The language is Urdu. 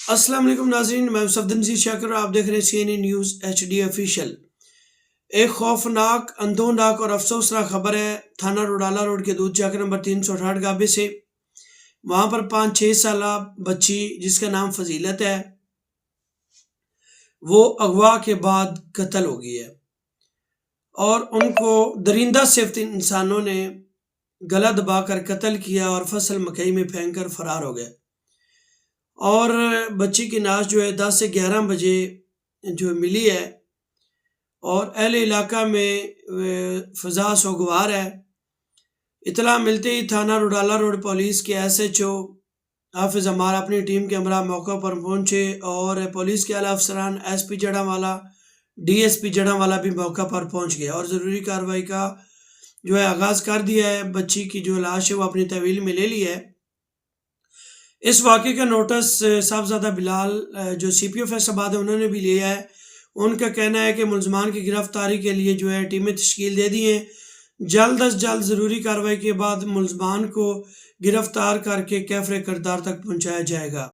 السلام علیکم ناظرین، میں صفدر نذیر شاکر اور آپ دیکھ رہے ہیں C N N news H D official. ایک خوفناک، اندھوناک اور افسوسناک خبر ہے تھانہ روڈالہ روڈ کے دودھ چاک نمبر 368 گابے سے۔ وہاں پر 5-6 سالہ بچی جس کا نام فضیلت ہے، وہ اغوا کے بعد قتل ہو گئی ہے اور ان کو درندہ صفت انسانوں نے گلا دبا کر قتل کیا اور فصل مکئی میں پھینک کر فرار ہو گئے۔ اور بچی کی نعش جو ہے 10 سے 11 بجے جو ملی ہے اور اہل علاقہ میں فضا سوگوار ہے۔ اطلاع ملتے ہی تھانہ روڈالہ روڈ پولیس کے ایس ایچ او حافظ عمار اپنی ٹیم کے ہمراہ موقع پر پہنچے اور پولیس کے اعلیٰ افسران S P Jaranwala, D S P Jaranwala بھی موقع پر پہنچ گئے اور ضروری کارروائی کا جو ہے آغاز کر دیا ہے۔ بچی کی جو لاش ہے وہ اپنی تحویل میں لے لی ہے۔ اس واقعے کا نوٹس صاحبزادہ بلال جو سی پی او فیصل آباد ہے انہوں نے بھی لیا ہے۔ ان کا کہنا ہے کہ ملزمان کی گرفتاری کے لیے جو ہے ٹیمیں تشکیل دے دی ہیں۔ جلد از جلد ضروری کارروائی کے بعد ملزمان کو گرفتار کر کے کیفر کردار تک پہنچایا جائے گا۔